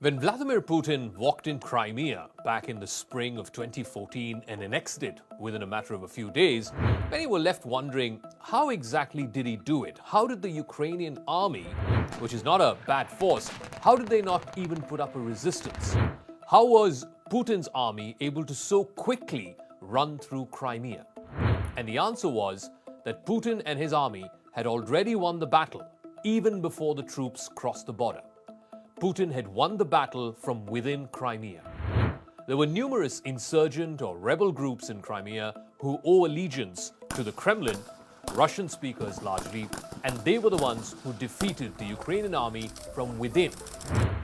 When Vladimir Putin walked in Crimea back in the spring of 2014 and annexed it within a matter of a few days, many were left wondering, how exactly did he do it? How did the Ukrainian army, which is not a bad force, how did they not even put up a resistance? How was Putin's army able to so quickly run through Crimea? And the answer was that Putin and his army had already won the battle even before the troops crossed the border. Putin had won the battle from within Crimea. There were numerous insurgent or rebel groups in Crimea who owe allegiance to the Kremlin, Russian speakers largely, and they were the ones who defeated the Ukrainian army from within.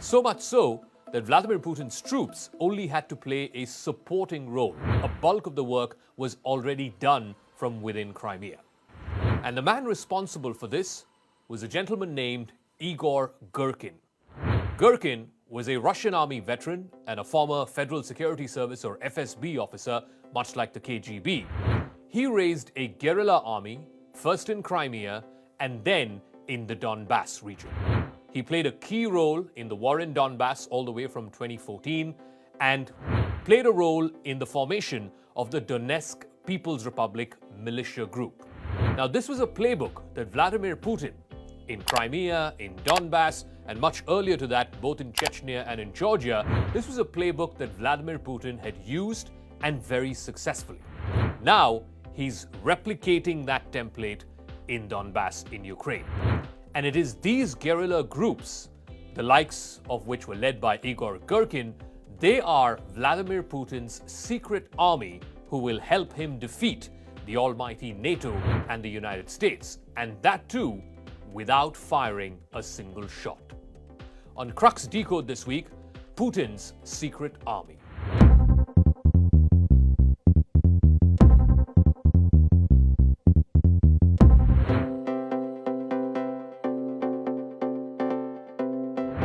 So much so that Vladimir Putin's troops only had to play a supporting role. A bulk of the work was already done from within Crimea. And the man responsible for this was a gentleman named Igor Girkin. Girkin was a Russian army veteran and a former Federal Security Service or FSB officer, much like the KGB. He raised a guerrilla army, first in Crimea and then in the Donbass region. He played a key role in the war in Donbass all the way from 2014 and played a role in the formation of the Donetsk People's Republic militia group. Now, this was a playbook that Vladimir Putin, in Crimea, in Donbass, and much earlier to that, both in Chechnya and in Georgia, this was a playbook that Vladimir Putin had used and very successfully. Now, he's replicating that template in Donbass in Ukraine. And it is these guerrilla groups, the likes of which were led by Igor Girkin, they are Vladimir Putin's secret army who will help him defeat the almighty NATO and the United States. And that too, without firing a single shot. On Crux Decode this week, Putin's secret army.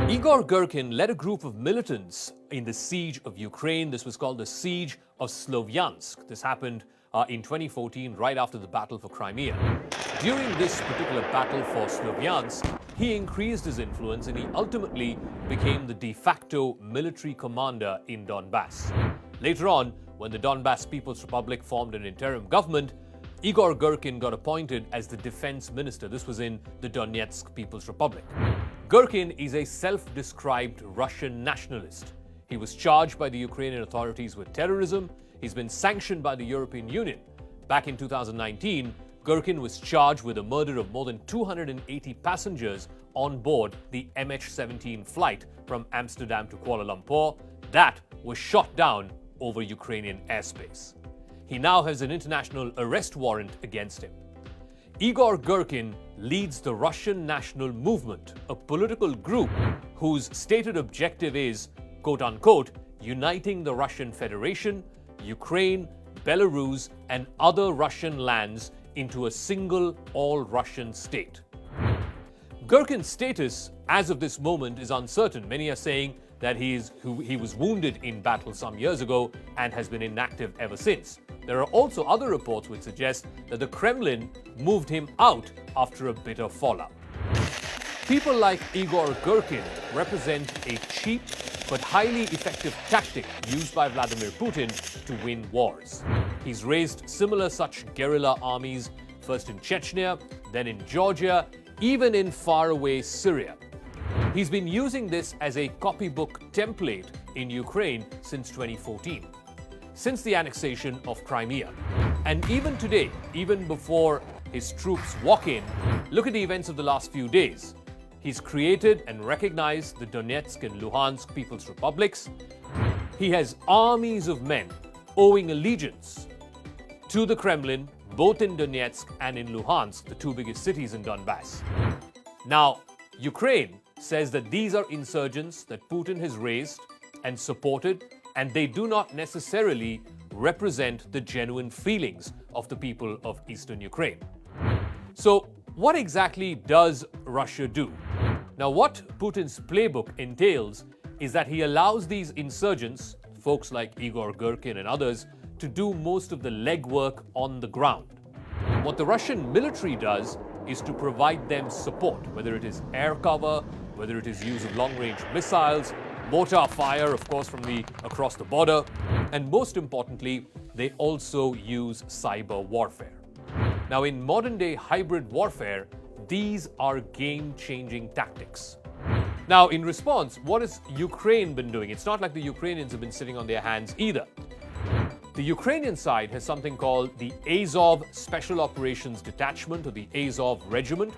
Igor Girkin led a group of militants in the siege of Ukraine. This was called the Siege of Slovyansk. This happened in 2014, right after the battle for Crimea. During this particular battle for Slovyansk, he increased his influence and he ultimately became the de facto military commander in Donbass. Later on, when the Donbass People's Republic formed an interim government, Igor Girkin got appointed as the defense minister. This was in the Donetsk People's Republic. Girkin is a self-described Russian nationalist. He was charged by the Ukrainian authorities with terrorism. He's been sanctioned by the European Union. Back in 2019, Girkin was charged with the murder of more than 280 passengers on board the MH17 flight from Amsterdam to Kuala Lumpur. That was shot down over Ukrainian airspace. He now has an international arrest warrant against him. Igor Girkin leads the Russian National Movement, a political group whose stated objective is, quote-unquote, uniting the Russian Federation, Ukraine, Belarus, and other Russian lands into a single all-Russian state. Girkin's status, as of this moment, is uncertain. Many are saying that he was wounded in battle some years ago and has been inactive ever since. There are also other reports which suggest that the Kremlin moved him out after a bitter fallout. People like Igor Girkin represent a cheap but highly effective tactic used by Vladimir Putin to win wars. He's raised similar such guerrilla armies, first in Chechnya, then in Georgia, even in faraway Syria. He's been using this as a copybook template in Ukraine since 2014, since the annexation of Crimea. And even today, even before his troops walk in, look at the events of the last few days. He's created and recognized the Donetsk and Luhansk People's Republics. He has armies of men owing allegiance to the Kremlin, both in Donetsk and in Luhansk, the two biggest cities in Donbass. Now, Ukraine says that these are insurgents that Putin has raised and supported, and they do not necessarily represent the genuine feelings of the people of eastern Ukraine. So, what exactly does Russia do? Now, what Putin's playbook entails is that he allows these insurgents, folks like Igor Girkin and others, to do most of the legwork on the ground. What the Russian military does is to provide them support, whether it is air cover, whether it is use of long-range missiles, mortar fire, of course, from across the border. And most importantly, they also use cyber warfare. Now, in modern-day hybrid warfare, these are game-changing tactics. Now, in response, what has Ukraine been doing? It's not like the Ukrainians have been sitting on their hands either. The Ukrainian side has something called the Azov Special Operations Detachment, or the Azov Regiment.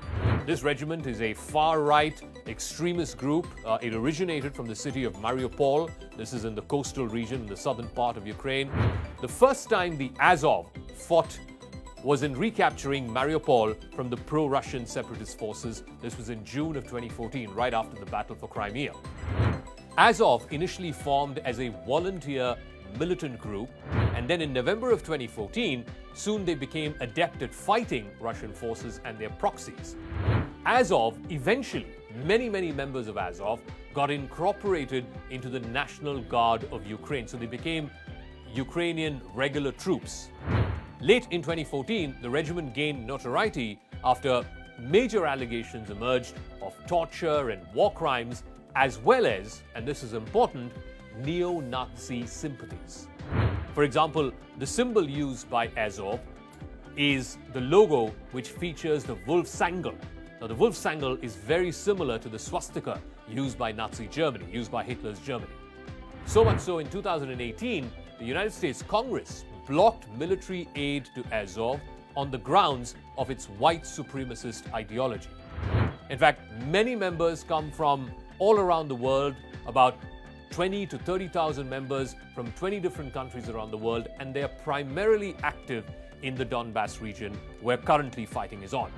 This regiment is a far-right extremist group. It originated from the city of Mariupol. This is in the coastal region in the southern part of Ukraine. The first time the Azov fought was in recapturing Mariupol from the pro-Russian separatist forces. This was in June of 2014, right after the battle for Crimea. Azov initially formed as a volunteer militant group, and then in November of 2014, soon they became adept at fighting Russian forces and their proxies. Azov, eventually, many members of Azov got incorporated into the National Guard of Ukraine, so they became Ukrainian regular troops. Late in 2014, the regiment gained notoriety after major allegations emerged of torture and war crimes, as well as, and this is important, neo-Nazi sympathies. For example, the symbol used by Azov is the logo which features the Wolfsangel. Now, the Wolfsangel is very similar to the swastika used by Nazi Germany, used by Hitler's Germany. So much so, in 2018, the United States Congress blocked military aid to Azov on the grounds of its white supremacist ideology. In fact, many members come from all around the world, about 20 to 30,000 members from 20 different countries around the world, and they are primarily active in the Donbass region where currently fighting is on.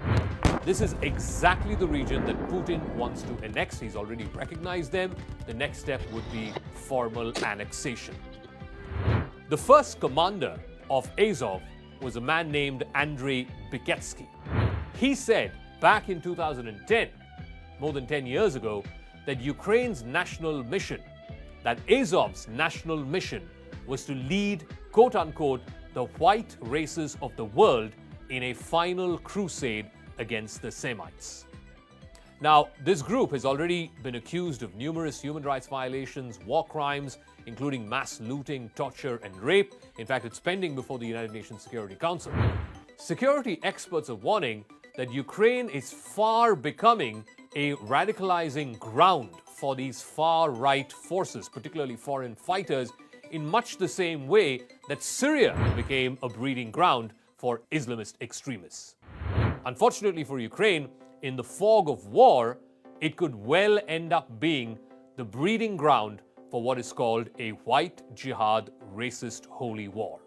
This is exactly the region that Putin wants to annex. He's already recognized them. The next step would be formal annexation. The first commander of Azov was a man named Andrei Biketsky. He said back in 2010, more than 10 years ago, that Ukraine's national mission, that Azov's national mission, was to lead, quote-unquote, the white races of the world in a final crusade against the Semites. Now, this group has already been accused of numerous human rights violations, war crimes, including mass looting, torture, and rape. In fact, it's pending before the United Nations Security Council. Security experts are warning that Ukraine is far becoming a radicalizing ground for these far-right forces, particularly foreign fighters, in much the same way that Syria became a breeding ground for Islamist extremists. Unfortunately for Ukraine, in the fog of war, it could well end up being the breeding ground for what is called a white jihad racist holy war.